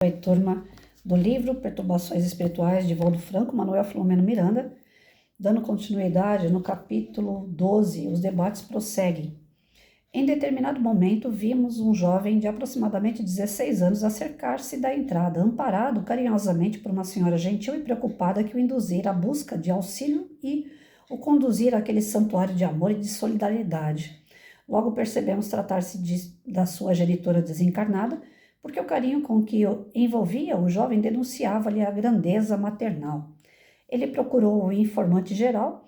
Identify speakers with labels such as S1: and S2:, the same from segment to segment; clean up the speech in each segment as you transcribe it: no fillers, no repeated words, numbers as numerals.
S1: Oi, turma do livro Perturbações Espirituais de Valdo Franco, Manuel Filomeno Miranda, dando continuidade no capítulo 12, os debates prosseguem. Em determinado momento, vimos um jovem de aproximadamente 16 anos acercar-se da entrada, amparado carinhosamente por uma senhora gentil e preocupada que o induzira à busca de auxílio e o conduzir àquele santuário de amor e de solidariedade. Logo percebemos tratar-se da sua genitora desencarnada, porque o carinho com que envolvia o jovem denunciava-lhe a grandeza maternal. Ele procurou o informante geral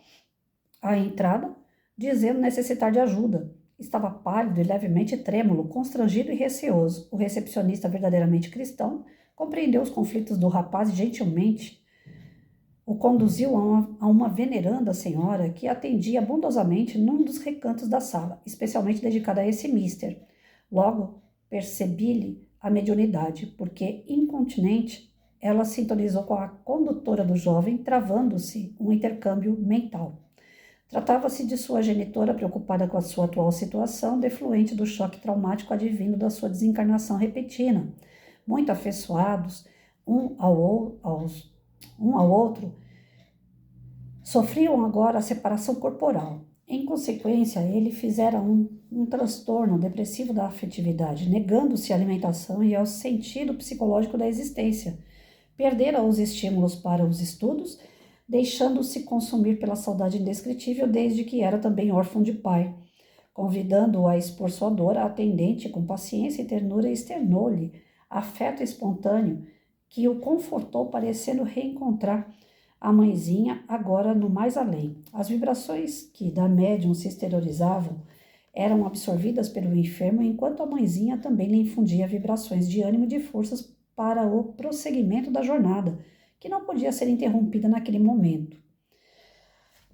S1: à entrada, dizendo necessitar de ajuda. Estava pálido e levemente trêmulo, constrangido e receoso. O recepcionista, verdadeiramente cristão, compreendeu os conflitos do rapaz e gentilmente o conduziu a uma veneranda senhora que atendia bondosamente num dos recantos da sala, especialmente dedicada a esse mister. Logo percebi-lhe a mediunidade, porque, incontinente, ela sintonizou com a condutora do jovem, travando-se um intercâmbio mental. Tratava-se de sua genitora preocupada com a sua atual situação, defluente do choque traumático advindo da sua desencarnação repentina. Muito afeiçoados um ao outro, sofriam agora a separação corporal. Em consequência, ele fizera um transtorno depressivo da afetividade, negando-se à alimentação e ao sentido psicológico da existência. Perdera os estímulos para os estudos, deixando-se consumir pela saudade indescritível desde que era também órfão de pai. Convidando-o a expor sua dor, a atendente, com paciência e ternura, externou-lhe afeto espontâneo que o confortou, parecendo reencontrar a mãezinha agora no mais além. As vibrações que da médium se exteriorizavam eram absorvidas pelo enfermo, enquanto a mãezinha também lhe infundia vibrações de ânimo e de forças para o prosseguimento da jornada, que não podia ser interrompida naquele momento.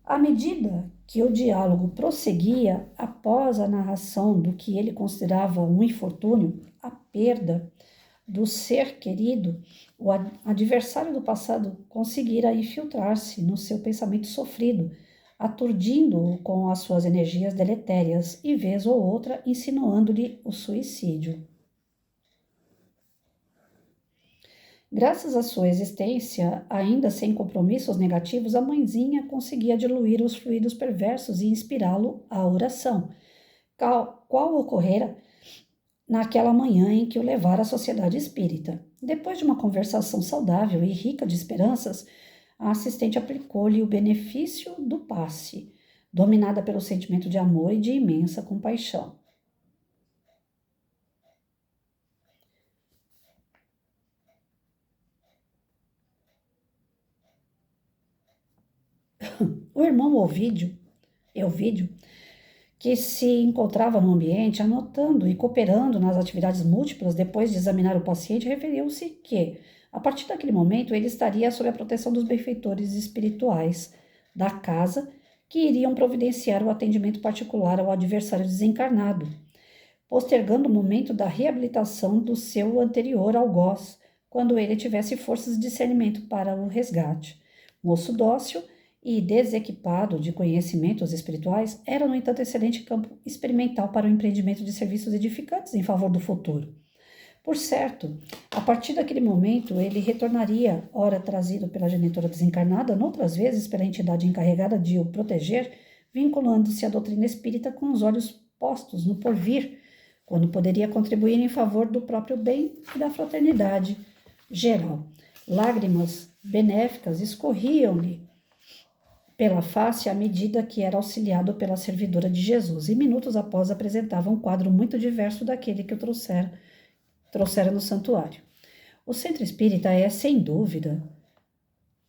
S1: À medida que o diálogo prosseguia, após a narração do que ele considerava um infortúnio, a perda do ser querido, o adversário do passado conseguira infiltrar-se no seu pensamento sofrido, aturdindo-o com as suas energias deletérias e, vez ou outra, insinuando-lhe o suicídio. Graças à sua existência, ainda sem compromissos negativos, a mãezinha conseguia diluir os fluidos perversos e inspirá-lo à oração, qual ocorrera naquela manhã em que o levara à sociedade espírita. Depois de uma conversação saudável e rica de esperanças, a assistente aplicou-lhe o benefício do passe, dominada pelo sentimento de amor e de imensa compaixão. O irmão Elvídio, que se encontrava no ambiente, anotando e cooperando nas atividades múltiplas depois de examinar o paciente, referiu-se que, a partir daquele momento, ele estaria sob a proteção dos benfeitores espirituais da casa, que iriam providenciar o atendimento particular ao adversário desencarnado, postergando o momento da reabilitação do seu anterior algoz, quando ele tivesse forças de discernimento para o resgate. Moço dócil e desequipado de conhecimentos espirituais, era, no entanto, excelente campo experimental para o empreendimento de serviços edificantes em favor do futuro. Por certo, a partir daquele momento, ele retornaria, ora trazido pela genitora desencarnada, noutras vezes pela entidade encarregada de o proteger, vinculando-se à doutrina espírita com os olhos postos no porvir, quando poderia contribuir em favor do próprio bem e da fraternidade geral. Lágrimas benéficas escorriam-lhe pela face à medida que era auxiliado pela servidora de Jesus, e minutos após apresentava um quadro muito diverso daquele que o trouxera no santuário. O centro espírita é, sem dúvida,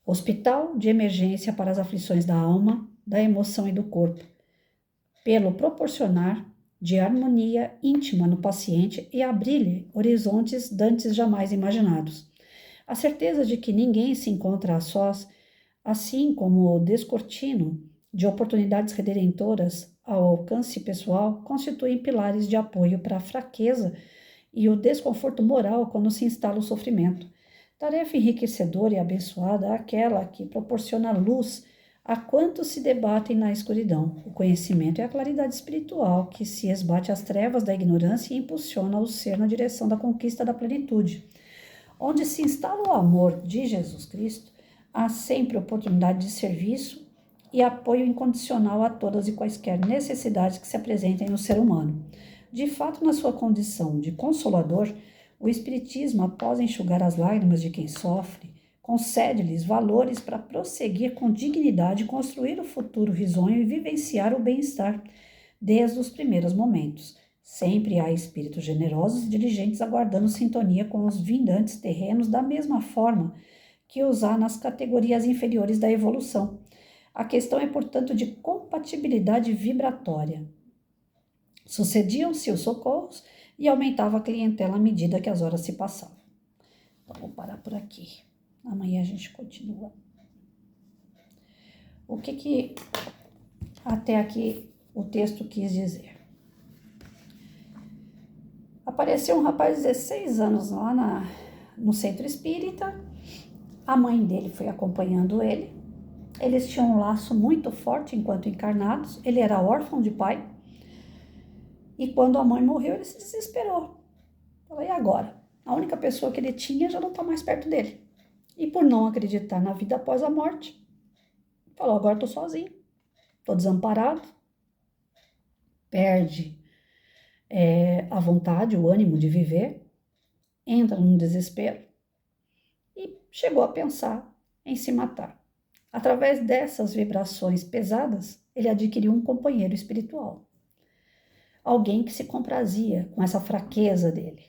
S1: hospital de emergência para as aflições da alma, da emoção e do corpo, pelo proporcionar de harmonia íntima no paciente e abrir-lhe horizontes dantes jamais imaginados. A certeza de que ninguém se encontra a sós, assim como o descortino de oportunidades redentoras ao alcance pessoal, constituem pilares de apoio para a fraqueza e o desconforto moral quando se instala o sofrimento. Tarefa enriquecedora e abençoada é aquela que proporciona luz a quantos se debatem na escuridão. O conhecimento é a claridade espiritual que se esbate às trevas da ignorância e impulsiona o ser na direção da conquista da plenitude. Onde se instala o amor de Jesus Cristo, há sempre oportunidade de serviço e apoio incondicional a todas e quaisquer necessidades que se apresentem no ser humano. De fato, na sua condição de consolador, o Espiritismo, após enxugar as lágrimas de quem sofre, concede-lhes valores para prosseguir com dignidade, construir o futuro risonho e vivenciar o bem-estar desde os primeiros momentos. Sempre há espíritos generosos e diligentes aguardando sintonia com os vindantes terrenos da mesma forma que os há nas categorias inferiores da evolução. A questão é, portanto, de compatibilidade vibratória. Sucediam-se os socorros e aumentava a clientela à medida que as horas se passavam. Então, vou parar por aqui. Amanhã a gente continua. O que até aqui o texto quis dizer? Apareceu um rapaz de 16 anos lá no centro espírita. A mãe dele foi acompanhando ele. Eles tinham um laço muito forte enquanto encarnados. Ele era órfão de pai. E quando a mãe morreu, ele se desesperou. Falou, e agora? A única pessoa que ele tinha já não está mais perto dele. E por não acreditar na vida após a morte, falou, agora estou sozinho, estou desamparado. Perde a vontade, o ânimo de viver, entra num desespero e chegou a pensar em se matar. Através dessas vibrações pesadas, ele adquiriu um companheiro espiritual. Alguém que se comprazia com essa fraqueza dele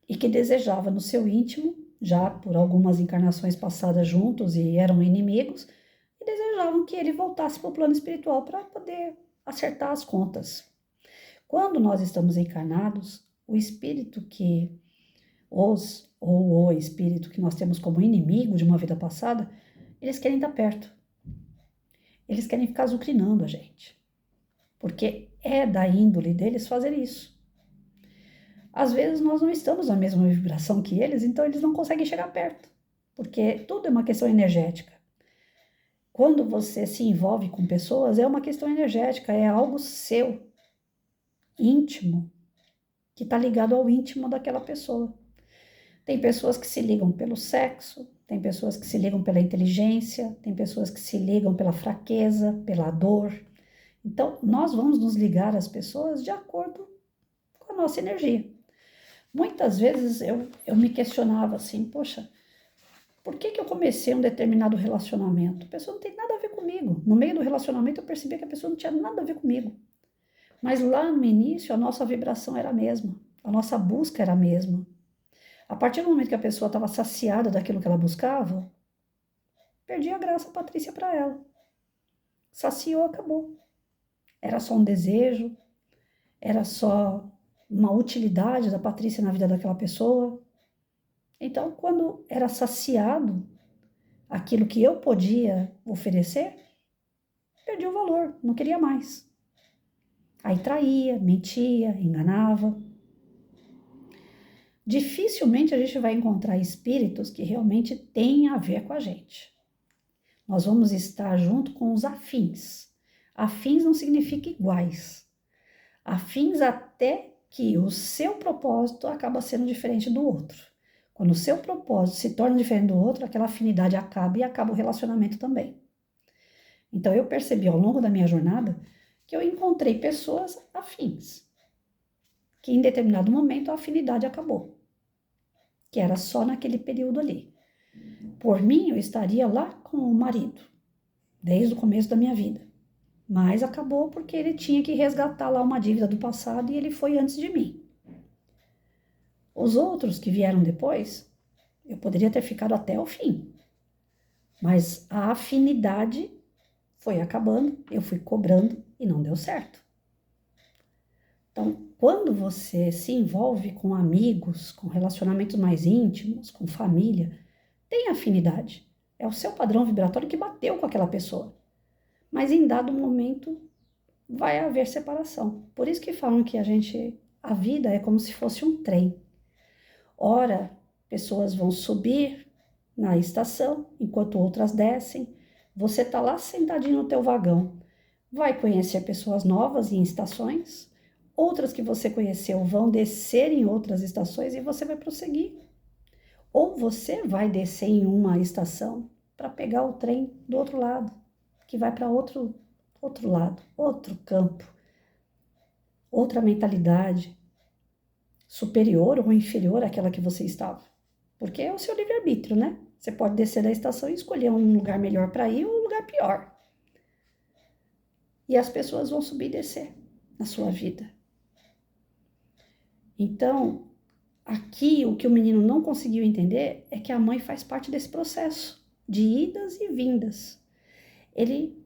S1: e que desejava no seu íntimo, já por algumas encarnações passadas juntos e eram inimigos, e desejavam que ele voltasse para o plano espiritual para poder acertar as contas. Quando nós estamos encarnados, o espírito o espírito que nós temos como inimigo de uma vida passada, eles querem estar perto. Eles querem ficar azucrinando a gente. Porque é da índole deles fazer isso. Às vezes nós não estamos na mesma vibração que eles, então eles não conseguem chegar perto. Porque tudo é uma questão energética. Quando você se envolve com pessoas, é uma questão energética, é algo seu, íntimo, que está ligado ao íntimo daquela pessoa. Tem pessoas que se ligam pelo sexo, tem pessoas que se ligam pela inteligência, tem pessoas que se ligam pela fraqueza, pela dor. Então, nós vamos nos ligar às pessoas de acordo com a nossa energia. Muitas vezes eu me questionava assim, poxa, por que eu comecei um determinado relacionamento? A pessoa não tem nada a ver comigo. No meio do relacionamento eu percebi que a pessoa não tinha nada a ver comigo. Mas lá no início a nossa vibração era a mesma, a nossa busca era a mesma. A partir do momento que a pessoa estava saciada daquilo que ela buscava, perdi a graça Patrícia para ela. Saciou, acabou. Era só um desejo, era só uma utilidade da Patrícia na vida daquela pessoa. Então, quando era saciado aquilo que eu podia oferecer, perdi o valor, não queria mais. Aí traía, mentia, enganava. Dificilmente a gente vai encontrar espíritos que realmente têm a ver com a gente. Nós vamos estar junto com os afins. Afins não significa iguais. Afins até que o seu propósito acaba sendo diferente do outro. Quando o seu propósito se torna diferente do outro, aquela afinidade acaba e acaba o relacionamento também. Então eu percebi ao longo da minha jornada que eu encontrei pessoas afins, que em determinado momento a afinidade acabou, que era só naquele período ali. Por mim, eu estaria lá com o marido, desde o começo da minha vida. Mas acabou porque ele tinha que resgatar lá uma dívida do passado e ele foi antes de mim. Os outros que vieram depois, eu poderia ter ficado até o fim. Mas a afinidade foi acabando, eu fui cobrando e não deu certo. Então, quando você se envolve com amigos, com relacionamentos mais íntimos, com família, tem afinidade. É o seu padrão vibratório que bateu com aquela pessoa. Mas em dado momento vai haver separação. Por isso que falam que a vida é como se fosse um trem. Ora, pessoas vão subir na estação, enquanto outras descem. Você está lá sentadinho no teu vagão. Vai conhecer pessoas novas em estações. Outras que você conheceu vão descer em outras estações e você vai prosseguir. Ou você vai descer em uma estação para pegar o trem do outro lado, que vai para outro lado, outro campo, outra mentalidade, superior ou inferior àquela que você estava. Porque é o seu livre-arbítrio, né? Você pode descer da estação e escolher um lugar melhor para ir ou um lugar pior. E as pessoas vão subir e descer na sua vida. Então, aqui o que o menino não conseguiu entender é que a mãe faz parte desse processo de idas e vindas. Ele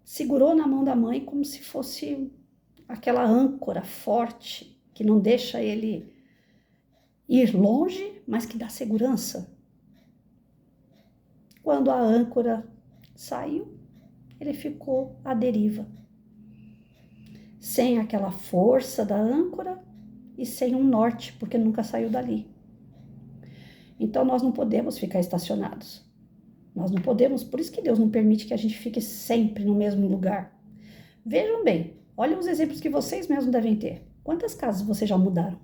S1: segurou na mão da mãe como se fosse aquela âncora forte que não deixa ele ir longe, mas que dá segurança. Quando a âncora saiu, ele ficou à deriva, sem aquela força da âncora e sem um norte, porque nunca saiu dali. Então nós não podemos ficar estacionados. Nós não podemos, por isso que Deus não permite que a gente fique sempre no mesmo lugar. Vejam bem, olhem os exemplos que vocês mesmos devem ter. Quantas casas vocês já mudaram?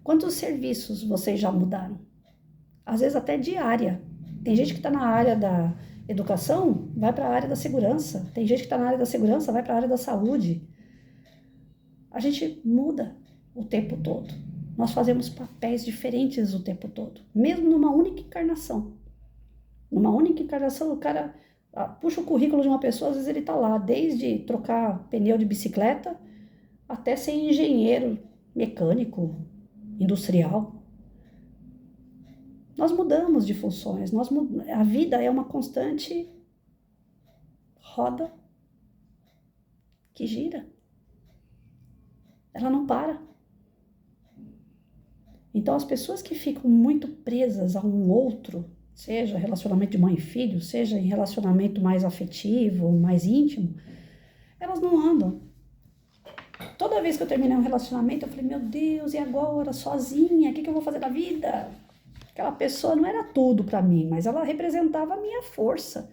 S1: Quantos serviços vocês já mudaram? Às vezes até de área. Tem gente que está na área da educação, vai para a área da segurança. Tem gente que está na área da segurança, vai para a área da saúde. A gente muda o tempo todo. Nós fazemos papéis diferentes o tempo todo, mesmo numa única encarnação. Numa única encarnação, o cara puxa o currículo de uma pessoa, às vezes ele está lá, desde trocar pneu de bicicleta até ser engenheiro, mecânico, industrial. Nós mudamos de funções, a vida é uma constante roda que gira. Ela não para. Então, as pessoas que ficam muito presas a um outro, seja relacionamento de mãe e filho, seja em relacionamento mais afetivo, mais íntimo, elas não andam. Toda vez que eu terminei um relacionamento, eu falei, meu Deus, e agora? Sozinha? O que eu vou fazer da vida? Aquela pessoa não era tudo para mim, mas ela representava a minha força.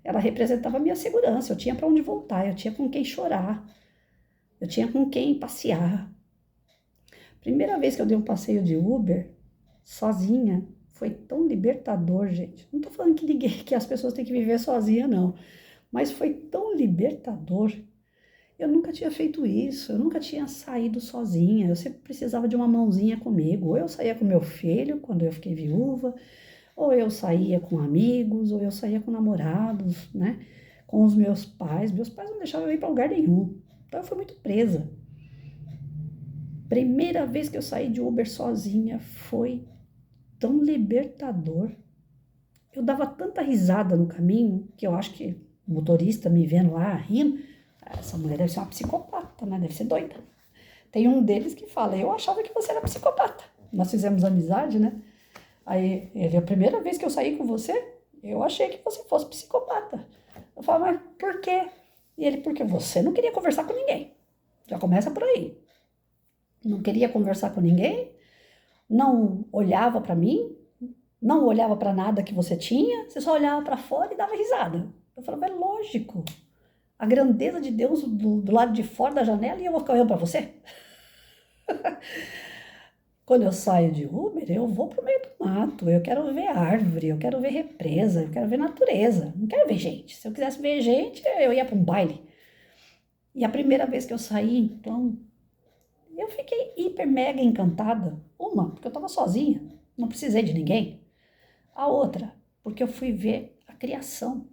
S1: Ela representava a minha segurança. Eu tinha para onde voltar, eu tinha com quem chorar. Eu tinha com quem passear. Primeira vez que eu dei um passeio de Uber, sozinha, foi tão libertador, gente. Não tô falando que as pessoas têm que viver sozinha, não. Mas foi tão libertador. Eu nunca tinha feito isso, eu nunca tinha saído sozinha. Eu sempre precisava de uma mãozinha comigo. Ou eu saía com meu filho, quando eu fiquei viúva, ou eu saía com amigos, ou eu saía com namorados, né? Com os meus pais. Meus pais não deixavam eu ir para lugar nenhum. Então eu fui muito presa. Primeira vez que eu saí de Uber sozinha foi tão libertador. Eu dava tanta risada no caminho que eu acho que o motorista me vendo lá rindo, essa mulher deve ser uma psicopata, né? Deve ser doida. Tem um deles que fala, eu achava que você era psicopata. Nós fizemos amizade, né? Aí ele, a primeira vez que eu saí com você, eu achei que você fosse psicopata. Eu falo, mas por quê? E ele, porque você não queria conversar com ninguém. Já começa por aí. Não queria conversar com ninguém, não olhava para mim, não olhava para nada que você tinha, você só olhava para fora e dava risada. Eu falava, é lógico, a grandeza de Deus do lado de fora da janela e eu vou ficar olhando para você? Quando eu saio de Uber, eu vou pro meio do mato, eu quero ver árvore, eu quero ver represa, eu quero ver natureza, não quero ver gente. Se eu quisesse ver gente, eu ia para um baile. E a primeira vez que eu saí, então, eu fiquei hiper mega encantada. Uma, porque eu estava sozinha, não precisei de ninguém. A outra, porque eu fui ver a criação.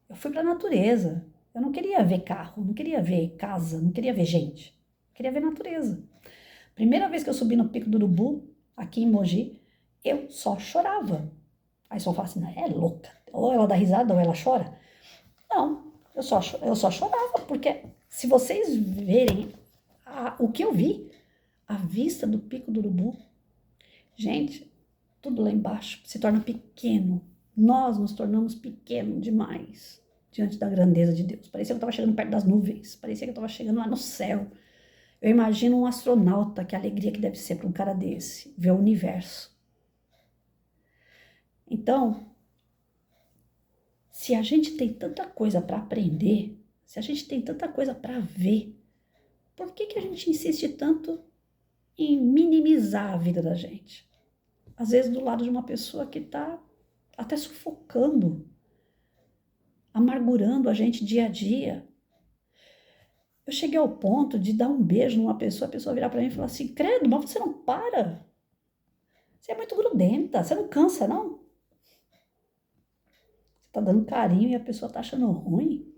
S1: Eu fui para a natureza. Eu não queria ver carro, não queria ver casa, não queria ver gente. Eu queria ver natureza. Primeira vez que eu subi no Pico do Urubu, aqui em Mogi, eu só chorava. Aí só fala assim, não, é louca. Ou ela dá risada ou ela chora. Não, eu só chorava, porque se vocês verem o que eu vi, a vista do Pico do Urubu, gente, tudo lá embaixo se torna pequeno. Nós nos tornamos pequeno demais diante da grandeza de Deus. Parecia que eu estava chegando perto das nuvens, parecia que eu estava chegando lá no céu. Eu imagino um astronauta, que alegria que deve ser para um cara desse, ver o universo. Então, se a gente tem tanta coisa para aprender, se a gente tem tanta coisa para ver, por que a gente insiste tanto em minimizar a vida da gente? às vezes do lado de uma pessoa que está até sufocando, amargurando a gente dia a dia. Eu cheguei ao ponto de dar um beijo numa pessoa, a pessoa virar para mim e falar assim: credo, mas você não para? Você é muito grudenta, você não cansa, não? Você tá dando carinho e a pessoa tá achando ruim?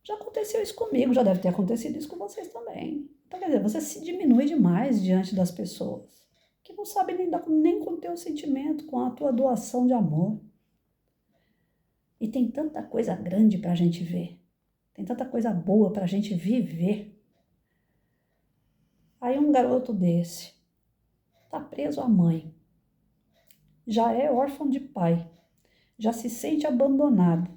S1: Já aconteceu isso comigo, já deve ter acontecido isso com vocês também. Então, quer dizer, você se diminui demais diante das pessoas, que não sabem lidar nem com o teu sentimento, com a tua doação de amor. E tem tanta coisa grande para a gente ver, tem tanta coisa boa para a gente viver. Aí um garoto desse tá preso à mãe, já é órfão de pai, já se sente abandonado,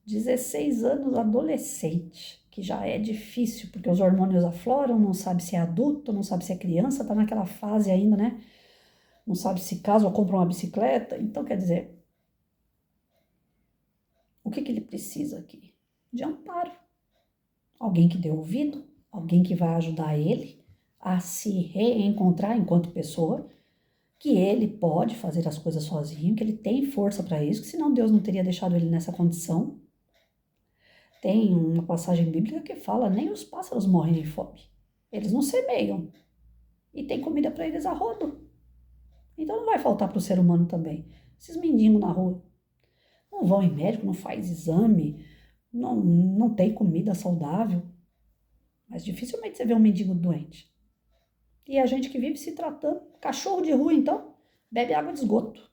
S1: 16 anos, adolescente, que já é difícil, porque os hormônios afloram, não sabe se é adulto, não sabe se é criança, tá naquela fase ainda, né? Não sabe se casa ou compra uma bicicleta. Então, quer dizer, o que ele precisa aqui? De amparo. Alguém que dê ouvido, alguém que vai ajudar ele a se reencontrar enquanto pessoa, que ele pode fazer as coisas sozinho, que ele tem força para isso, que senão Deus não teria deixado ele nessa condição. Tem uma passagem bíblica que fala: nem os pássaros morrem de fome. Eles não semeiam. E tem comida para eles a rodo. Então não vai faltar para o ser humano também. Esses mendigos na rua não vão em médico, não faz exame, não tem comida saudável. Mas dificilmente você vê um mendigo doente. E a gente que vive se tratando, cachorro de rua então, bebe água de esgoto.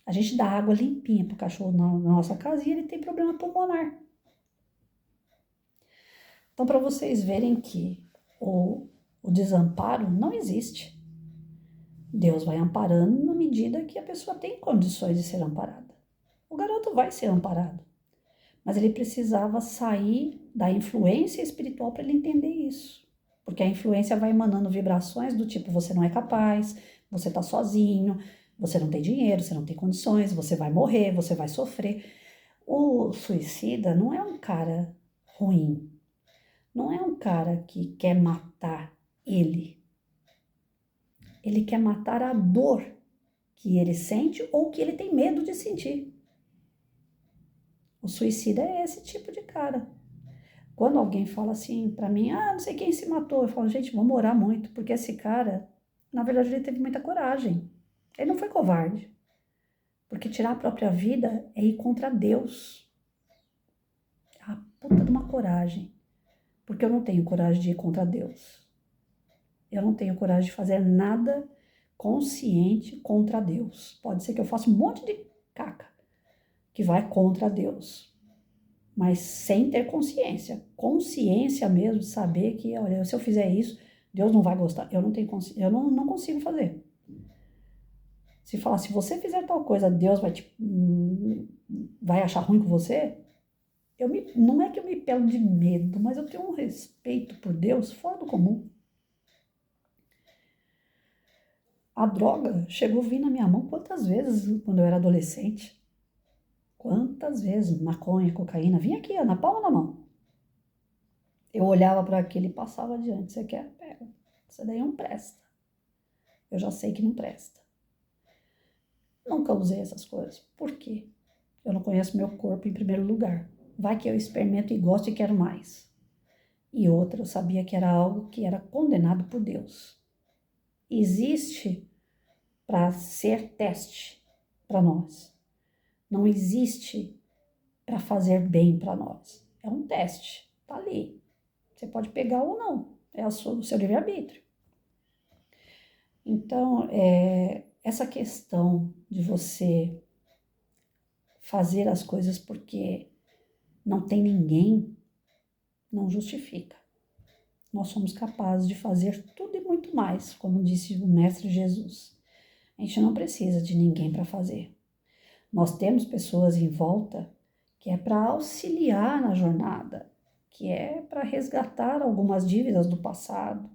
S1: A gente dá água limpinha para o cachorro na nossa casa e ele tem problema pulmonar. Então, para vocês verem que o desamparo não existe. Deus vai amparando na medida que a pessoa tem condições de ser amparada. O garoto vai ser amparado, mas ele precisava sair da influência espiritual para ele entender isso. Porque a influência vai emanando vibrações do tipo: você não é capaz, você está sozinho, você não tem dinheiro, você não tem condições, você vai morrer, você vai sofrer. O suicida não é um cara ruim, não é um cara que quer matar ele. Ele quer matar a dor que ele sente ou que ele tem medo de sentir. O suicida é esse tipo de cara. Quando alguém fala assim pra mim: não sei quem se matou, eu falo: gente, vamos orar muito, porque esse cara, na verdade, ele teve muita coragem. Ele não foi covarde. Porque tirar a própria vida é ir contra Deus. É uma puta de uma coragem. Porque eu não tenho coragem de ir contra Deus. Eu não tenho coragem de fazer nada consciente contra Deus. Pode ser que eu faça um monte de caca que vai contra Deus, mas sem ter consciência. Consciência mesmo de saber que, olha, se eu fizer isso, Deus não vai gostar. Eu não tenho consciência, eu não consigo fazer. Se falar: se você fizer tal coisa, Deus vai achar ruim com você, não é que eu me pelo de medo, mas eu tenho um respeito por Deus fora do comum. A droga chegou a vir na minha mão quantas vezes quando eu era adolescente. Quantas vezes maconha, cocaína, vinha aqui, ó, na palma da mão. Eu olhava para aquilo e passava adiante. Você quer? Pega. Isso daí não presta. Eu já sei que não presta. Nunca usei essas coisas. Por quê? Eu não conheço meu corpo em primeiro lugar. Vai que eu experimento e gosto e quero mais. E outra, eu sabia que era algo que era condenado por Deus. Existe para ser teste para nós. Não existe para fazer bem para nós. É um teste, tá ali. Você pode pegar ou não, é o seu livre-arbítrio. Então, essa questão de você fazer as coisas porque não tem ninguém, não justifica. Nós somos capazes de fazer tudo e muito mais, como disse o Mestre Jesus. A gente não precisa de ninguém para fazer. Nós temos pessoas em volta que é para auxiliar na jornada, que é para resgatar algumas dívidas do passado.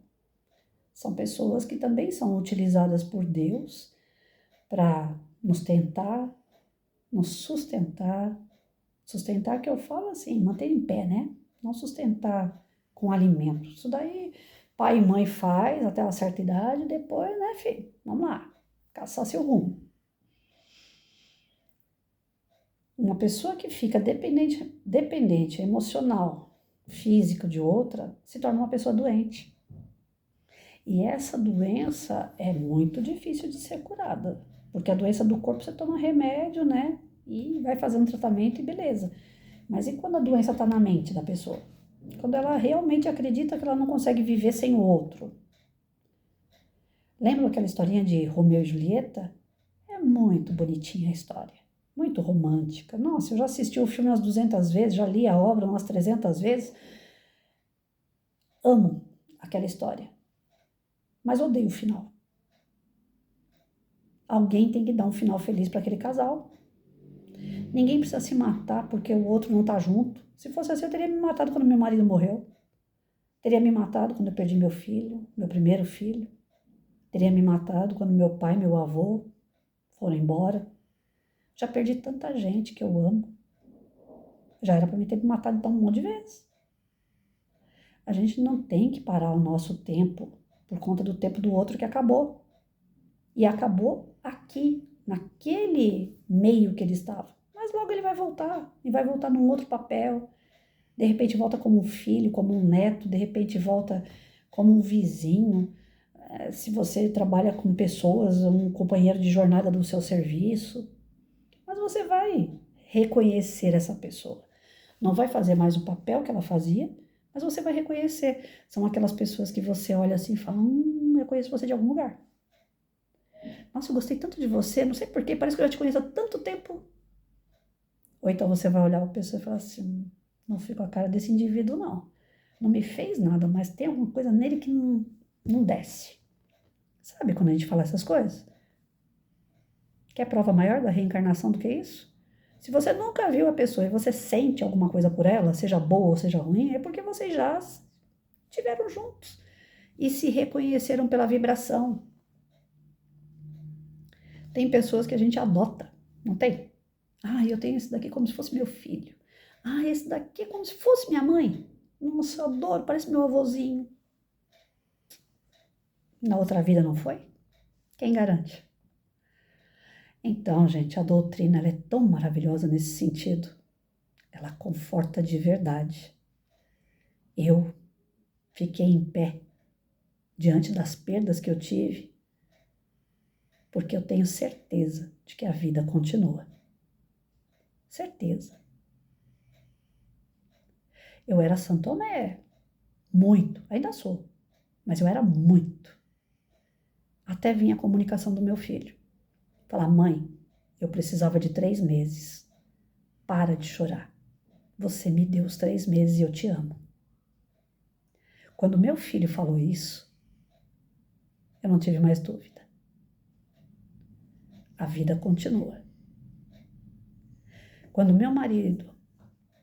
S1: São pessoas que também são utilizadas por Deus para nos tentar, nos sustentar. Sustentar que eu falo assim, manter em pé, né? Não sustentar com alimento. Isso daí pai e mãe faz até uma certa idade, depois, né, filho? Vamos lá. caçar seu rumo. Uma pessoa que fica dependente emocional, física de outra, se torna uma pessoa doente. E essa doença é muito difícil de ser curada, porque a doença do corpo você toma remédio, né? E vai fazendo tratamento e beleza. Mas e quando a doença está na mente da pessoa? Quando ela realmente acredita que ela não consegue viver sem o outro. Lembra aquela historinha de Romeu e Julieta? É muito bonitinha a história, muito romântica. Nossa, eu já assisti o filme umas 200 vezes, já li a obra umas 300 vezes. Amo aquela história, mas odeio o final. Alguém tem que dar um final feliz para aquele casal. Ninguém precisa se matar porque o outro não está junto. Se fosse assim, eu teria me matado quando meu marido morreu. Teria me matado quando eu perdi meu filho, meu primeiro filho. Teria me matado quando meu pai e meu avô foram embora. Já perdi tanta gente que eu amo. Já era para mim ter me matado então um monte de vezes. A gente não tem que parar o nosso tempo por conta do tempo do outro que acabou. E acabou aqui, naquele meio que ele estava. Mas logo ele vai voltar, e vai voltar num outro papel. De repente volta como um filho, como um neto, de repente volta como um vizinho. Se você trabalha com pessoas, um companheiro de jornada do seu serviço. Mas você vai reconhecer essa pessoa. Não vai fazer mais o papel que ela fazia, mas você vai reconhecer. São aquelas pessoas que você olha assim e fala, eu conheço você de algum lugar. Nossa, eu gostei tanto de você, não sei porquê, parece que eu já te conheço há tanto tempo. Ou então você vai olhar a pessoa e falar assim, não fico a cara desse indivíduo, não. Não me fez nada, mas tem alguma coisa nele que não desce. Sabe quando a gente fala essas coisas? Quer prova maior da reencarnação do que isso? Se você nunca viu a pessoa e você sente alguma coisa por ela, seja boa ou seja ruim, é porque vocês já estiveram juntos e se reconheceram pela vibração. Tem pessoas que a gente adota, não tem? Ah, eu tenho esse daqui como se fosse meu filho. Ah, esse daqui é como se fosse minha mãe. Nossa, eu adoro, parece meu avôzinho. Na outra vida não foi? Quem garante? Então, gente, a doutrina ela é tão maravilhosa nesse sentido. Ela conforta de verdade. Eu fiquei em pé diante das perdas que eu tive, porque eu tenho certeza de que a vida continua. Certeza. Eu era Santo Tomé, muito, ainda sou, mas eu era muito. Até vinha a comunicação do meu filho. Falar, mãe, eu precisava de 3 meses. Para de chorar. Você me deu os 3 meses e eu te amo. Quando meu filho falou isso, eu não tive mais dúvida. A vida continua. Quando meu marido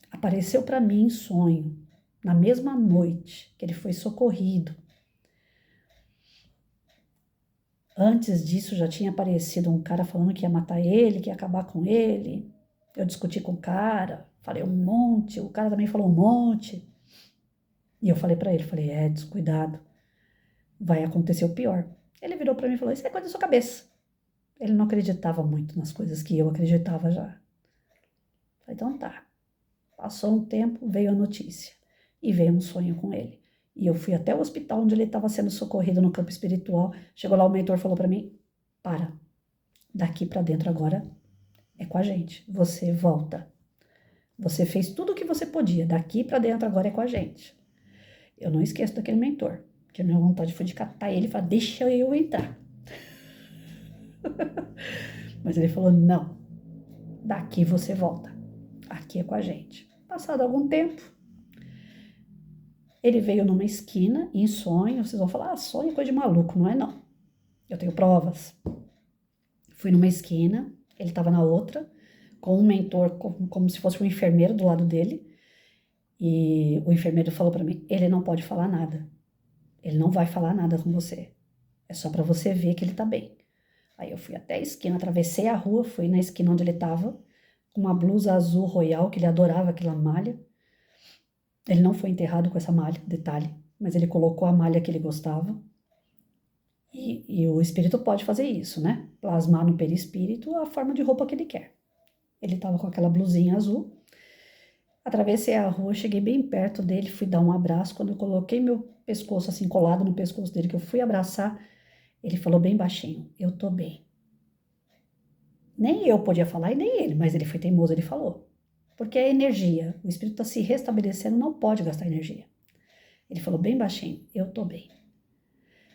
S1: apareceu para mim em sonho, na mesma noite que ele foi socorrido, antes disso já tinha aparecido um cara falando que ia matar ele, que ia acabar com ele. Eu discuti com o cara, falei um monte, o cara também falou um monte. E eu falei para ele, descuidado, vai acontecer o pior. Ele virou para mim e falou, isso é coisa da sua cabeça. Ele não acreditava muito nas coisas que eu acreditava já. Falei, então tá. Passou um tempo, veio a notícia. E veio um sonho com ele. E eu fui até o hospital onde ele estava sendo socorrido no campo espiritual. Chegou lá, o mentor falou para mim, para, daqui para dentro agora é com a gente. Você volta. Você fez tudo o que você podia. Daqui para dentro agora é com a gente. Eu não esqueço daquele mentor. Que a minha vontade foi de catar ele e falar, deixa eu entrar. Mas ele falou, não. Daqui você volta. Aqui é com a gente. Passado algum tempo, ele veio numa esquina, em sonho. Vocês vão falar, sonho é coisa de maluco. Não é não. Eu tenho provas. Fui numa esquina, ele estava na outra, com um mentor, como se fosse um enfermeiro do lado dele. E o enfermeiro falou para mim, ele não pode falar nada. Ele não vai falar nada com você. É só para você ver que ele tá bem. Aí eu fui até a esquina, atravessei a rua, fui na esquina onde ele tava, com uma blusa azul royal, que ele adorava aquela malha. Ele não foi enterrado com essa malha, detalhe, mas ele colocou a malha que ele gostava. E o espírito pode fazer isso, né? Plasmar no perispírito a forma de roupa que ele quer. Ele estava com aquela blusinha azul. Atravessei a rua, cheguei bem perto dele, fui dar um abraço. Quando eu coloquei meu pescoço assim colado no pescoço dele, que eu fui abraçar, ele falou bem baixinho: eu tô bem. Nem eu podia falar e nem ele, mas ele foi teimoso, ele falou. Porque é energia, o espírito está se restabelecendo, não pode gastar energia. Ele falou bem baixinho: eu tô bem.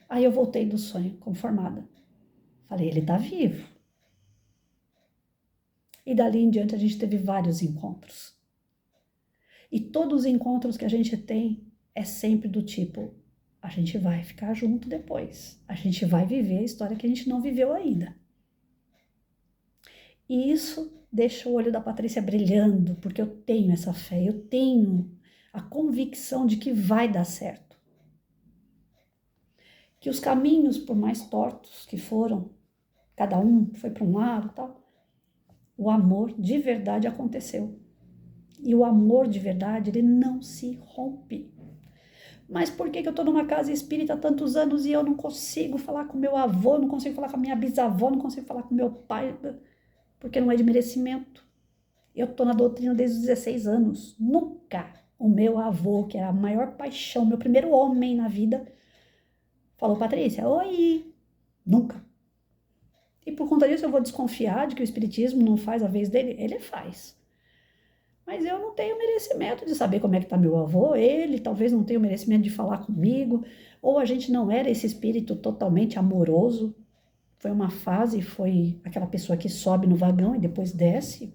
S1: Aí eu voltei do sonho, conformada. Falei: ele tá vivo. E dali em diante a gente teve vários encontros. E todos os encontros que a gente tem é sempre do tipo: a gente vai ficar junto depois. A gente vai viver a história que a gente não viveu ainda. E isso deixa o olho da Patrícia brilhando, porque eu tenho essa fé, eu tenho a convicção de que vai dar certo. Que os caminhos, por mais tortos que foram, cada um foi para um lado e tal, o amor de verdade aconteceu. E o amor de verdade, ele não se rompe. Mas por que eu estou numa casa espírita há tantos anos e eu não consigo falar com meu avô, não consigo falar com a minha bisavó, não consigo falar com meu pai? Porque não é de merecimento. Eu estou na doutrina desde os 16 anos. Nunca o meu avô, que era a maior paixão, meu primeiro homem na vida, falou: Patrícia, oi. Nunca. E por conta disso eu vou desconfiar de que o espiritismo não faz a vez dele? Ele faz. Mas eu não tenho merecimento de saber como é que está meu avô, ele talvez não tenha o merecimento de falar comigo, ou a gente não era esse espírito totalmente amoroso. Foi uma fase, foi aquela pessoa que sobe no vagão e depois desce,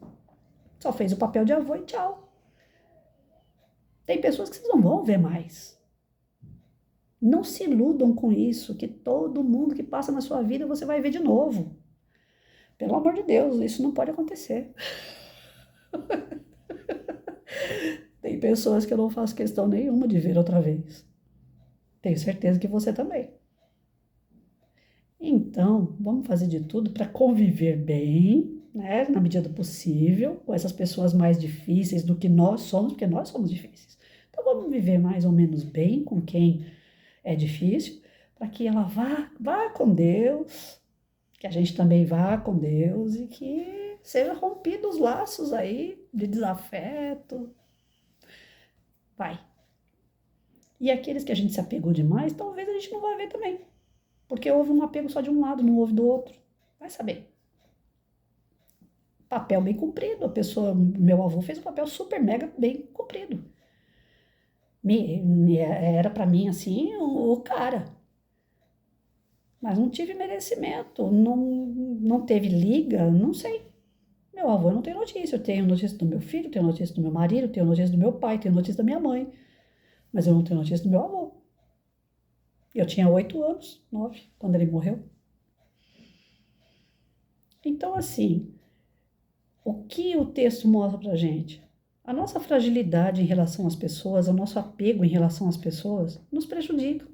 S1: só fez o papel de avô e tchau. Tem pessoas que vocês não vão ver mais. Não se iludam com isso, que todo mundo que passa na sua vida você vai ver de novo. Pelo amor de Deus, isso não pode acontecer. Tem pessoas que eu não faço questão nenhuma de ver outra vez. Tenho certeza que você também. Então, vamos fazer de tudo para conviver bem, né, na medida do possível, com essas pessoas mais difíceis do que nós somos, porque nós somos difíceis. Então, vamos viver mais ou menos bem com quem é difícil, para que ela vá com Deus, que a gente também vá com Deus e que sejam rompidos os laços aí de desafeto. Vai. E aqueles que a gente se apegou demais, talvez a gente não vai ver também. Porque houve um apego só de um lado, não houve do outro. Vai saber. Papel bem cumprido. A pessoa, meu avô fez um papel super mega bem cumprido. Era para mim assim o cara. Mas não tive merecimento, não teve liga, não sei. Meu avô eu não tenho notícia. Eu tenho notícia do meu filho, tenho notícia do meu marido, tenho notícia do meu pai, tenho notícia da minha mãe. Mas eu não tenho notícia do meu avô. Eu tinha 8 anos, 9, quando ele morreu. Então, assim, o que o texto mostra pra gente? A nossa fragilidade em relação às pessoas, o nosso apego em relação às pessoas, nos prejudica.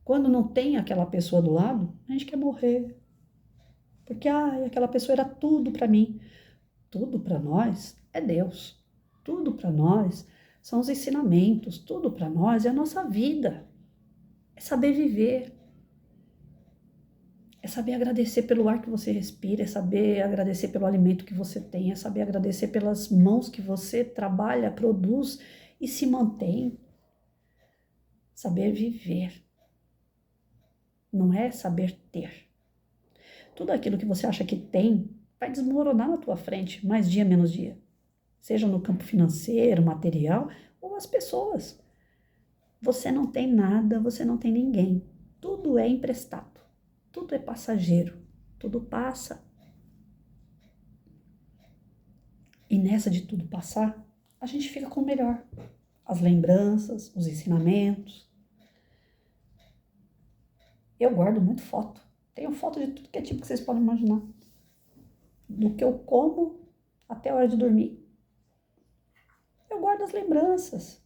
S1: Quando não tem aquela pessoa do lado, a gente quer morrer. Porque aquela pessoa era tudo para mim. Tudo para nós é Deus. Tudo para nós são os ensinamentos. Tudo para nós é a nossa vida. É saber viver. É saber agradecer pelo ar que você respira, é saber agradecer pelo alimento que você tem, é saber agradecer pelas mãos que você trabalha, produz e se mantém. Saber viver. Não é saber ter. Tudo aquilo que você acha que tem vai desmoronar na tua frente, mais dia menos dia. Seja no campo financeiro, material ou as pessoas. Você não tem nada, você não tem ninguém. Tudo é emprestado. Tudo é passageiro, tudo passa. E nessa de tudo passar, a gente fica com o melhor. As lembranças, os ensinamentos. Eu guardo muito foto. Tenho foto de tudo que é tipo que vocês podem imaginar. Do que eu como até a hora de dormir. Eu guardo as lembranças.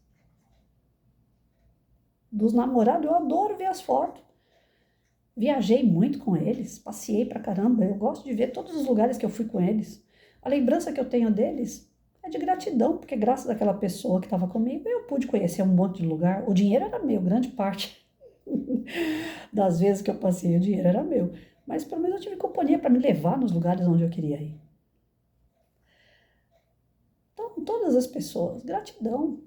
S1: Dos namorados, eu adoro ver as fotos. Viajei muito com eles, passeei pra caramba. Eu gosto de ver todos os lugares que eu fui com eles. A lembrança que eu tenho deles é de gratidão, porque graças àquela pessoa que estava comigo, eu pude conhecer um monte de lugar. O dinheiro era meu, grande parte. das vezes que eu passei, o dinheiro era meu. Mas pelo menos eu tive companhia para me levar nos lugares onde eu queria ir. Então, todas as pessoas, gratidão.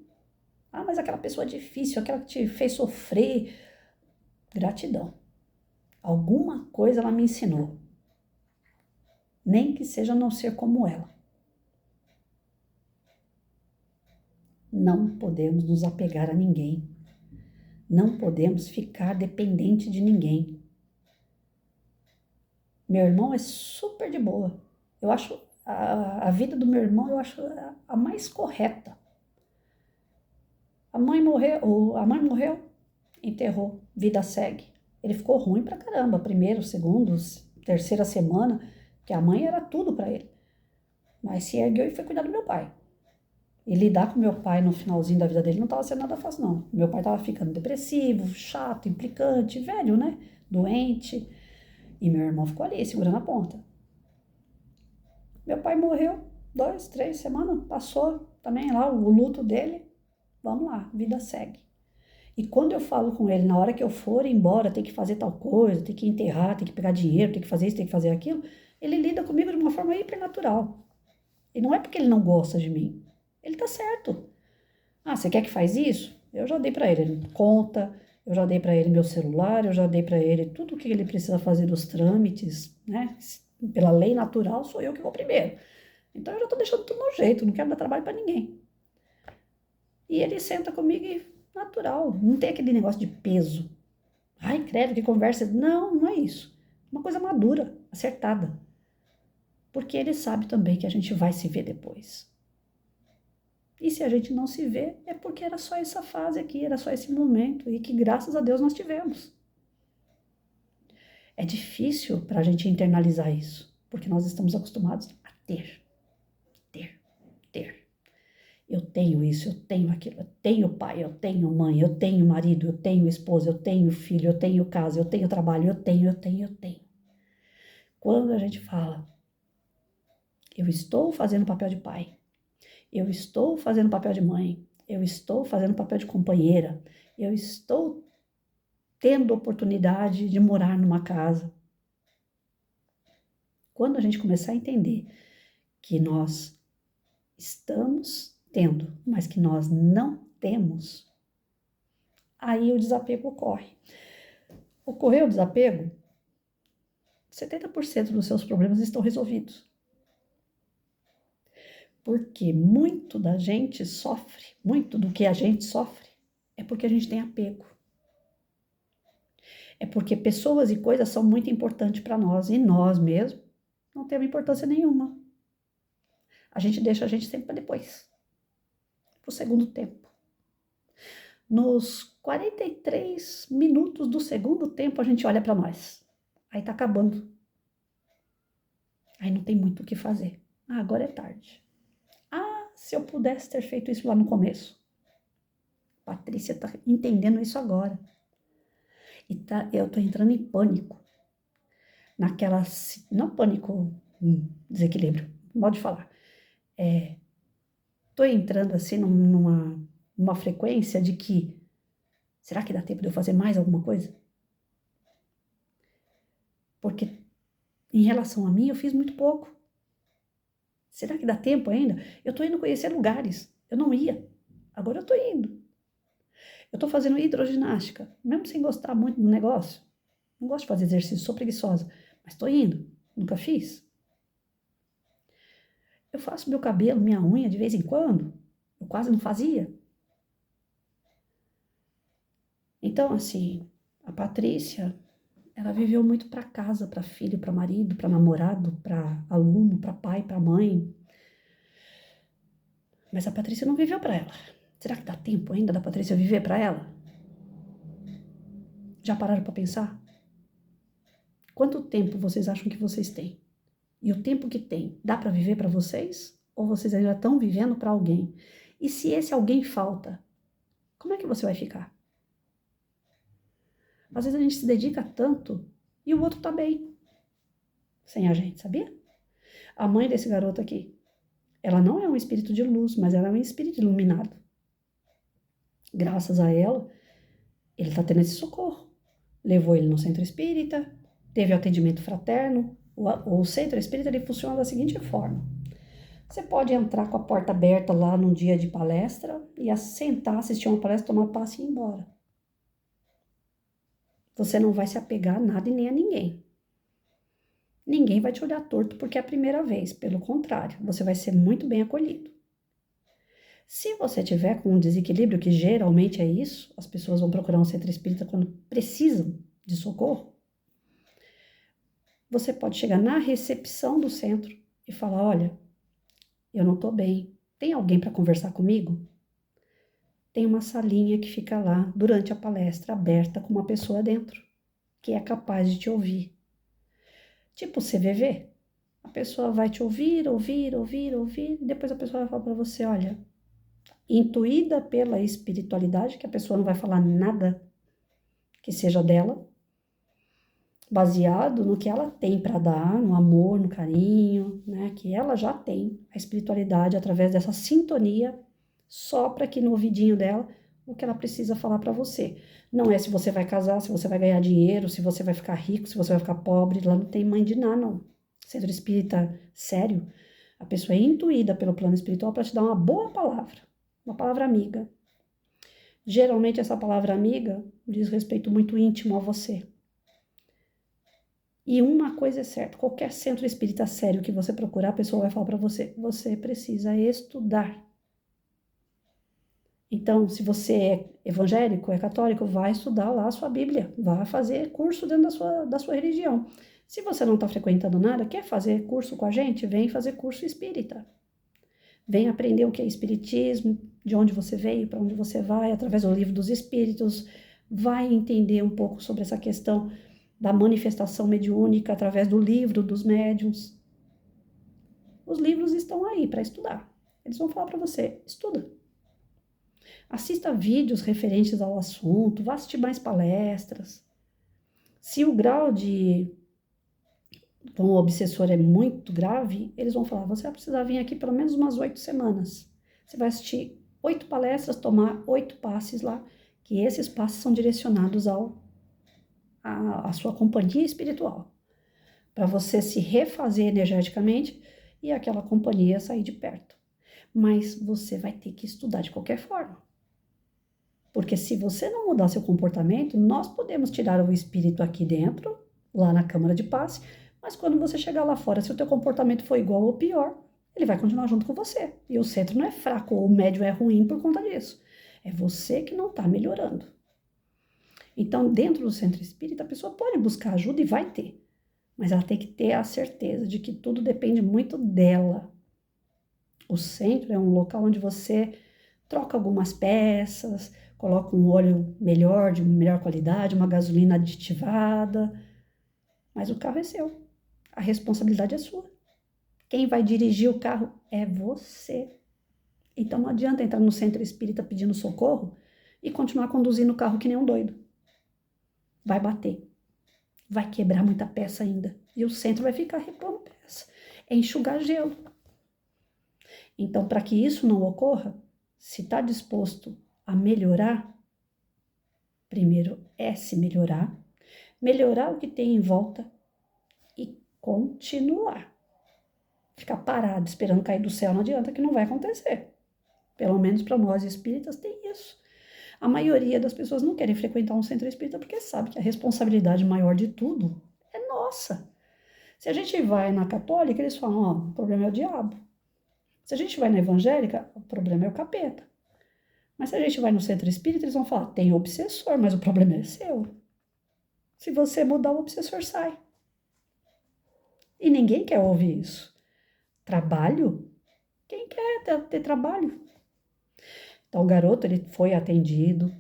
S1: Ah, mas aquela pessoa é difícil, aquela que te fez sofrer. Gratidão. Alguma coisa ela me ensinou. Nem que seja não ser como ela. Não podemos nos apegar a ninguém. Não podemos ficar dependente de ninguém. Meu irmão é super de boa. Eu acho a vida do meu irmão, eu acho a mais correta. A mãe morreu, enterrou, vida segue. Ele ficou ruim pra caramba, primeiro, segundo, terceira semana, que a mãe era tudo pra ele. Mas se ergueu e foi cuidar do meu pai. E lidar com meu pai no finalzinho da vida dele não estava sendo nada fácil, não. Meu pai estava ficando depressivo, chato, implicante, velho, né? Doente. E meu irmão ficou ali, segurando a ponta. Meu pai morreu 2, 3 semanas, passou também lá o luto dele. Vamos lá, vida segue. E quando eu falo com ele, na hora que eu for embora, tem que fazer tal coisa, tem que enterrar, tem que pegar dinheiro, tem que fazer isso, tem que fazer aquilo, ele lida comigo de uma forma hipernatural. E não é porque ele não gosta de mim. Ele tá certo. Ah, você quer que faz isso? Eu já dei para ele conta, eu já dei para ele meu celular, eu já dei para ele tudo o que ele precisa fazer dos trâmites, né? Pela lei natural, sou eu que vou primeiro. Então eu já tô deixando tudo no jeito, não quero dar trabalho para ninguém. E ele senta comigo e natural, não tem aquele negócio de peso. Ai, credo, que conversa. Não, não é isso. Uma coisa madura, acertada. Porque ele sabe também que a gente vai se ver depois. E se a gente não se vê, é porque era só essa fase aqui, era só esse momento, e que graças a Deus nós tivemos. É difícil para a gente internalizar isso, porque nós estamos acostumados a ter. Eu tenho isso, eu tenho aquilo, eu tenho pai, eu tenho mãe, eu tenho marido, eu tenho esposa, eu tenho filho, eu tenho casa, eu tenho trabalho, eu tenho. Quando a gente fala, eu estou fazendo papel de pai, eu estou fazendo papel de mãe, eu estou fazendo papel de companheira, eu estou tendo oportunidade de morar numa casa. Quando a gente começar a entender que nós estamos tendo, mas que nós não temos, aí o desapego ocorre. Ocorreu o desapego, 70% dos seus problemas estão resolvidos. Porque muito da gente sofre, muito do que a gente sofre, é porque a gente tem apego. É porque pessoas e coisas são muito importantes para nós, e nós mesmos não temos importância nenhuma. A gente deixa a gente sempre para depois, para o segundo tempo. Nos 43 minutos do segundo tempo, a gente olha para nós. Aí tá acabando. Aí não tem muito o que fazer. Ah, agora é tarde. Ah, se eu pudesse ter feito isso lá no começo. Patrícia tá entendendo isso agora. E eu tô entrando em pânico. Não pânico, desequilíbrio, modo de falar. Tô entrando assim numa frequência de que, será que dá tempo de eu fazer mais alguma coisa? Porque em relação a mim, eu fiz muito pouco. Será que dá tempo ainda? Eu tô indo conhecer lugares. Eu não ia. Agora eu tô indo. Eu tô fazendo hidroginástica, mesmo sem gostar muito do negócio. Não gosto de fazer exercício, sou preguiçosa. Mas tô indo. Nunca fiz. Eu faço meu cabelo, minha unha de vez em quando. Eu quase não fazia. Então, assim, a Patrícia, ela viveu muito para casa, para filho, para marido, para namorado, para aluno, para pai, para mãe. Mas a Patrícia não viveu para ela. Será que dá tempo ainda da Patrícia viver para ela? Já pararam para pensar? Quanto tempo vocês acham que vocês têm? E o tempo que tem, dá para viver para vocês? Ou vocês ainda estão vivendo para alguém? E se esse alguém falta, como é que você vai ficar? Às vezes a gente se dedica tanto e o outro tá bem sem a gente, sabia? A mãe desse garoto aqui, ela não é um espírito de luz, mas ela é um espírito iluminado. Graças a ela, ele tá tendo esse socorro. levou ele no centro espírita, teve atendimento fraterno. O centro espírita ele funciona da seguinte forma: você pode entrar com a porta aberta lá num dia de palestra e sentar, assistir uma palestra, tomar passe e ir embora. Você não vai se apegar a nada e nem a ninguém. Ninguém vai te olhar torto porque é a primeira vez. Pelo contrário, você vai ser muito bem acolhido. Se você tiver com um desequilíbrio, que geralmente é isso, as pessoas vão procurar um centro espírita quando precisam de socorro, você pode chegar na recepção do centro e falar: olha, eu não estou bem, tem alguém para conversar comigo? Tem uma salinha que fica lá durante a palestra, aberta com uma pessoa dentro, que é capaz de te ouvir. Tipo CVV, a pessoa vai te ouvir, e depois a pessoa vai falar para você: olha, intuída pela espiritualidade, que a pessoa não vai falar nada que seja dela, baseado no que ela tem para dar, no amor, no carinho, né? Que ela já tem a espiritualidade através dessa sintonia, sopra aqui no ouvidinho dela o que ela precisa falar para você. Não é se você vai casar, se você vai ganhar dinheiro, se você vai ficar rico, se você vai ficar pobre, lá não tem mãe de nada, não. Centro espírita sério, a pessoa é intuída pelo plano espiritual para te dar uma boa palavra, uma palavra amiga. Geralmente essa palavra amiga diz respeito muito íntimo a você. E uma coisa é certa, qualquer centro espírita sério que você procurar, a pessoa vai falar para você: você precisa estudar. Então, se você é evangélico, é católico, vai estudar lá a sua Bíblia, vai fazer curso dentro da sua religião. Se você não está frequentando nada, quer fazer curso com a gente? Vem fazer curso espírita. Vem aprender o que é espiritismo, de onde você veio, para onde você vai, através do livro dos espíritos. Vai entender um pouco sobre essa questão da manifestação mediúnica através do livro dos médiuns. Os livros estão aí para estudar. Eles vão falar para você: estuda. Assista vídeos referentes ao assunto, vá assistir mais palestras. Se o grau de um obsessor é muito grave, eles vão falar: você vai precisar vir aqui pelo menos umas 8 semanas. Você vai assistir 8 palestras, tomar 8 passes lá, que esses passes são direcionados à sua companhia espiritual, para você se refazer energeticamente e aquela companhia sair de perto. Mas você vai ter que estudar de qualquer forma. Porque se você não mudar seu comportamento, nós podemos tirar o espírito aqui dentro, lá na câmara de passe, mas quando você chegar lá fora, se o teu comportamento for igual ou pior, ele vai continuar junto com você. E o centro não é fraco ou o médio é ruim por conta disso. É você que não está melhorando. Então, dentro do centro espírita, a pessoa pode buscar ajuda e vai ter. Mas ela tem que ter a certeza de que tudo depende muito dela. O centro é um local onde você troca algumas peças, coloca um óleo melhor, de melhor qualidade, uma gasolina aditivada. Mas o carro é seu. A responsabilidade é sua. Quem vai dirigir o carro é você. Então não adianta entrar no centro espírita pedindo socorro e continuar conduzindo o carro que nem um doido. Vai bater. Vai quebrar muita peça ainda. E o centro vai ficar repondo peça. É enxugar gelo. Então, para que isso não ocorra, se está disposto a melhorar, primeiro é se melhorar, melhorar o que tem em volta e continuar. Ficar parado esperando cair do céu não adianta, que não vai acontecer. Pelo menos para nós espíritas tem isso. A maioria das pessoas não querem frequentar um centro espírita porque sabe que a responsabilidade maior de tudo é nossa. Se a gente vai na católica, eles falam: ó, o problema é o diabo. Se a gente vai na evangélica, o problema é o capeta. Mas se a gente vai no centro espírita, eles vão falar: tem obsessor, mas o problema é seu. Se você mudar, o obsessor sai. E ninguém quer ouvir isso. Trabalho? Quem quer ter trabalho? Então, o garoto, ele foi atendido,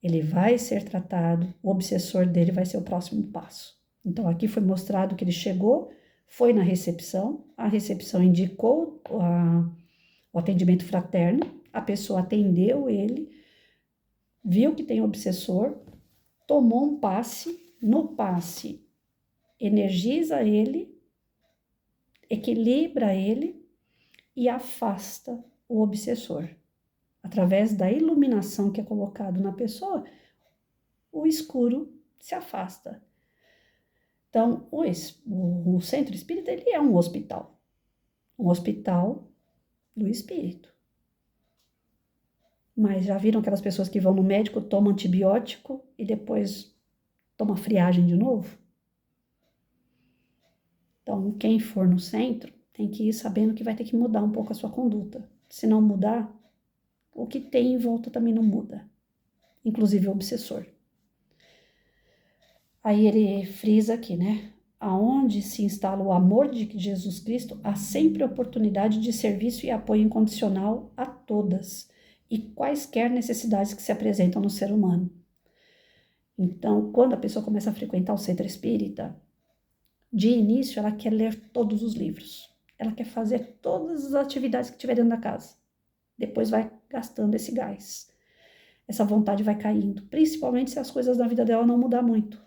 S1: ele vai ser tratado, o obsessor dele vai ser o próximo passo. Então, aqui foi mostrado que ele chegou, foi na recepção, a recepção indicou o atendimento fraterno, a pessoa atendeu ele, viu que tem obsessor, tomou um passe, no passe energiza ele, equilibra ele e afasta o obsessor. Através da iluminação que é colocado na pessoa, o escuro se afasta. Então, o centro espírita, ele é um hospital do espírito. Mas já viram aquelas pessoas que vão no médico, tomam antibiótico e depois tomam friagem de novo? Então, quem for no centro tem que ir sabendo que vai ter que mudar um pouco a sua conduta. Se não mudar, o que tem em volta também não muda, inclusive o obsessor. Aí ele frisa aqui, né? Aonde se instala o amor de Jesus Cristo, há sempre oportunidade de serviço e apoio incondicional a todas e quaisquer necessidades que se apresentam no ser humano. Então, quando a pessoa começa a frequentar o centro espírita, de início ela quer ler todos os livros, ela quer fazer todas as atividades que tiver dentro da casa. Depois vai gastando esse gás. Essa vontade vai caindo, principalmente se as coisas da vida dela não mudar muito.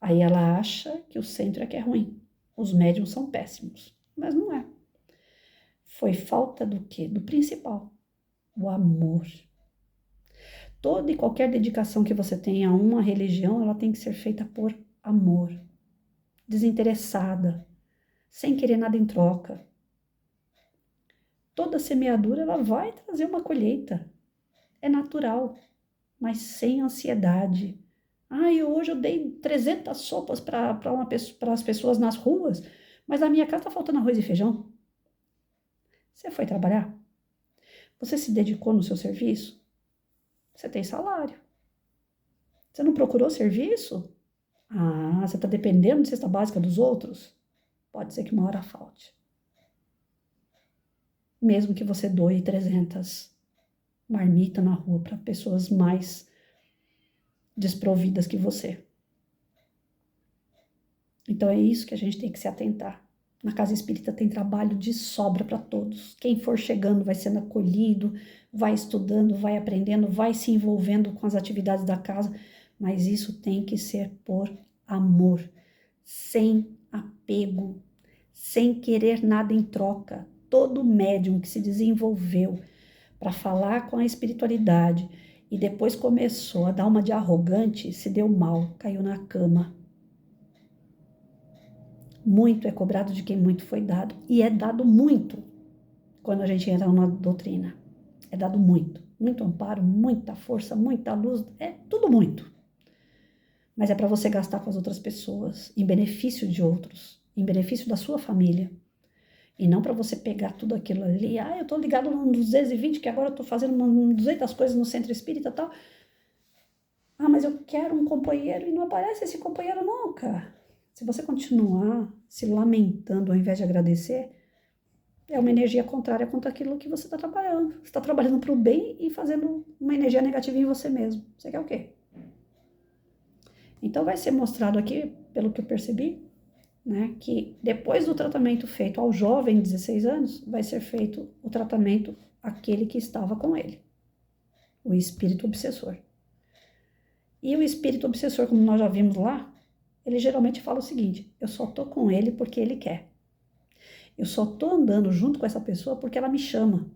S1: Aí ela acha que o centro é que é ruim, os médiuns são péssimos, mas não é. Foi falta do quê? Do principal, o amor. Toda e qualquer dedicação que você tenha a uma religião, ela tem que ser feita por amor, desinteressada, sem querer nada em troca. Toda semeadura, ela vai trazer uma colheita, é natural, mas sem ansiedade. Hoje eu dei 300 sopas para as pessoas nas ruas, mas na minha casa está faltando arroz e feijão. Você foi trabalhar? Você se dedicou no seu serviço? Você tem salário. Você não procurou serviço? Você está dependendo de cesta básica dos outros? Pode ser que uma hora falte. Mesmo que você doe 300 marmitas na rua para pessoas mais desprovidas que você. Então é isso que a gente tem que se atentar. Na casa espírita tem trabalho de sobra para todos. Quem for chegando vai sendo acolhido, vai estudando, vai aprendendo, vai se envolvendo com as atividades da casa, mas isso tem que ser por amor, sem apego, sem querer nada em troca. Todo médium que se desenvolveu para falar com a espiritualidade e depois começou a dar uma de arrogante, se deu mal, caiu na cama. Muito é cobrado de quem muito foi dado. E é dado muito quando a gente entra numa doutrina. É dado muito. Muito amparo, muita força, muita luz. É tudo muito. Mas é para você gastar com as outras pessoas, em benefício de outros, em benefício da sua família. E não para você pegar tudo aquilo ali. Eu tô ligado no 220, que agora eu tô fazendo 200 coisas no centro espírita e tal. Mas eu quero um companheiro e não aparece esse companheiro nunca. Se você continuar se lamentando ao invés de agradecer, é uma energia contrária contra aquilo que você está trabalhando. Você está trabalhando para o bem e fazendo uma energia negativa em você mesmo. Você quer o quê? Então vai ser mostrado aqui, pelo que eu percebi, né, que depois do tratamento feito ao jovem de 16 anos, vai ser feito o tratamento àquele que estava com ele, o espírito obsessor. E o espírito obsessor, como nós já vimos lá, ele geralmente fala o seguinte: eu só tô com ele porque ele quer. Eu só tô andando junto com essa pessoa porque ela me chama.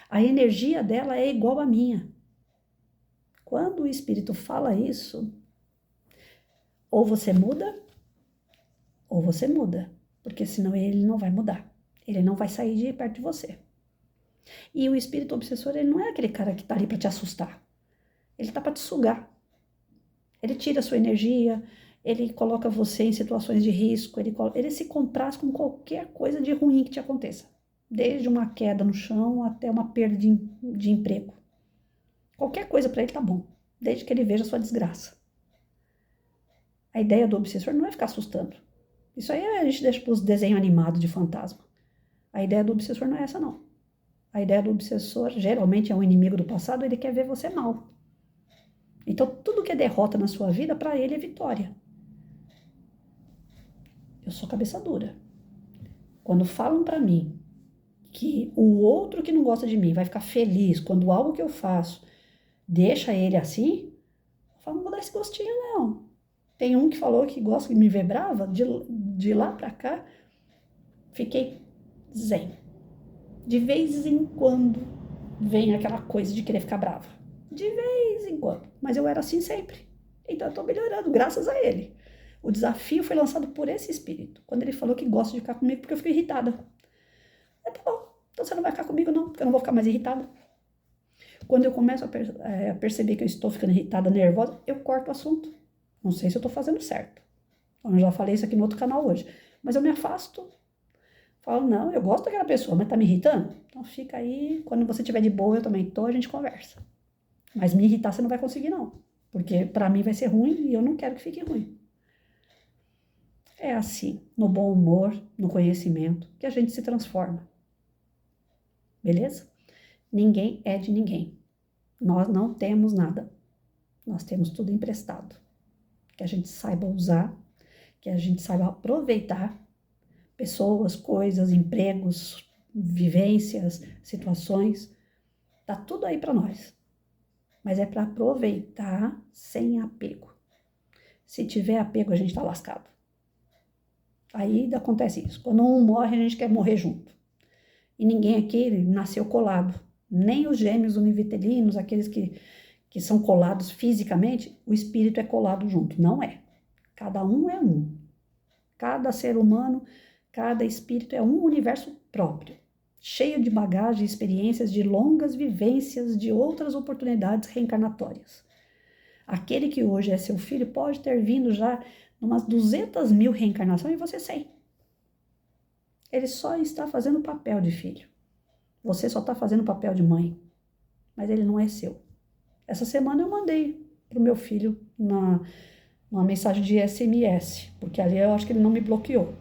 S1: A energia dela é igual à minha. Quando o espírito fala isso, ou você muda, porque senão ele não vai mudar. Ele não vai sair de perto de você. E o espírito obsessor, ele não é aquele cara que tá ali para te assustar. Ele tá para te sugar. Ele tira a sua energia, ele coloca você em situações de risco, ele se compraz com qualquer coisa de ruim que te aconteça. Desde uma queda no chão até uma perda de emprego. Qualquer coisa para ele tá bom, desde que ele veja a sua desgraça. A ideia do obsessor não é ficar assustando. Isso aí a gente deixa para os desenhos animados de fantasma. A ideia do obsessor não é essa, não. A ideia do obsessor geralmente é um inimigo do passado, ele quer ver você mal. Então, tudo que é derrota na sua vida, para ele é vitória. Eu sou cabeça dura. Quando falam para mim que o outro que não gosta de mim vai ficar feliz quando algo que eu faço deixa ele assim, eu falo, não vou dar esse gostinho, não. Tem um que falou que gosta de me ver brava, de lá para cá, fiquei zen. De vez em quando vem aquela coisa de querer ficar brava. De vez em quando. Mas eu era assim sempre. Então eu estou melhorando, graças a ele. O desafio foi lançado por esse espírito, quando ele falou que gosta de ficar comigo porque eu fico irritada. Tá bom, então você não vai ficar comigo não, porque eu não vou ficar mais irritada. Quando eu começo a perceber que eu estou ficando irritada, nervosa, eu corto o assunto. Não sei se eu estou fazendo certo. Eu já falei isso aqui no outro canal hoje. Mas eu me afasto. Falo, não, eu gosto daquela pessoa, mas tá me irritando? Então fica aí, quando você estiver de boa, eu também tô, a gente conversa. Mas me irritar você não vai conseguir não. Porque pra mim vai ser ruim e eu não quero que fique ruim. É assim, no bom humor, no conhecimento, que a gente se transforma. Beleza? Ninguém é de ninguém. Nós não temos nada. Nós temos tudo emprestado. Que a gente saiba usar, que a gente saiba aproveitar pessoas, coisas, empregos, vivências, situações. Tá tudo aí para nós. Mas é para aproveitar sem apego. Se tiver apego, a gente tá lascado. Aí acontece isso. Quando um morre, a gente quer morrer junto. E ninguém aqui nasceu colado. Nem os gêmeos univitelinos, aqueles que são colados fisicamente, o espírito é colado junto. Não é. Cada um é um. Cada ser humano, cada espírito é um universo próprio, cheio de bagagem, experiências, de longas vivências, de outras oportunidades reencarnatórias. Aquele que hoje é seu filho pode ter vindo já umas 200.000 reencarnações e você sem. Ele só está fazendo o papel de filho. Você só está fazendo o papel de mãe. Mas ele não é seu. Essa semana eu mandei para o meu filho uma mensagem de SMS, porque ali eu acho que ele não me bloqueou.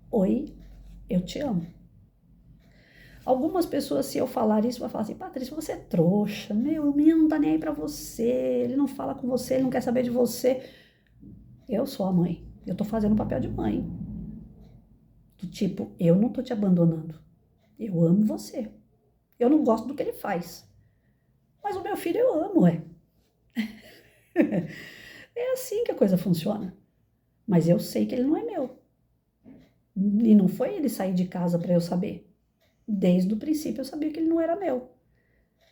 S1: Oi, eu te amo. Algumas pessoas, se eu falar isso, vão falar assim, Patrícia, você é trouxa, o menino não tá nem aí pra você, ele não fala com você, ele não quer saber de você. Eu sou a mãe, eu tô fazendo o papel de mãe. Do tipo, eu não tô te abandonando, eu amo você. Eu não gosto do que ele faz, mas o meu filho eu amo, É assim que a coisa funciona. Mas eu sei que ele não é meu. E não foi ele sair de casa para eu saber. Desde o princípio eu sabia que ele não era meu.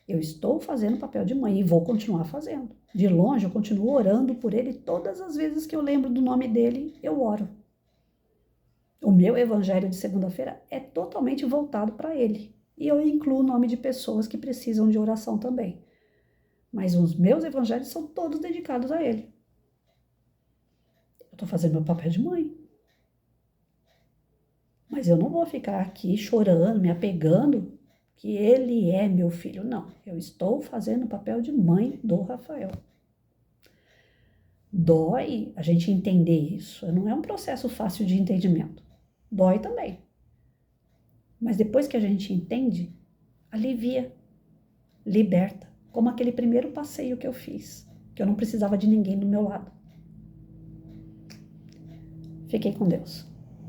S1: Eu estou fazendo o papel de mãe e vou continuar fazendo. De longe eu continuo orando por ele todas as vezes que eu lembro do nome dele, eu oro. O meu evangelho de segunda-feira é totalmente voltado para ele. E eu incluo o nome de pessoas que precisam de oração também. Mas os meus evangelhos são todos dedicados a ele. Eu estou fazendo meu papel de mãe. Mas eu não vou ficar aqui chorando, me apegando que ele é meu filho. Não, eu estou fazendo o papel de mãe do Rafael. Dói a gente entender isso. Não é um processo fácil de entendimento. Dói também. Mas depois que a gente entende, alivia, liberta. Como aquele primeiro passeio que eu fiz, que eu não precisava de ninguém do meu lado. Fiquei com Deus.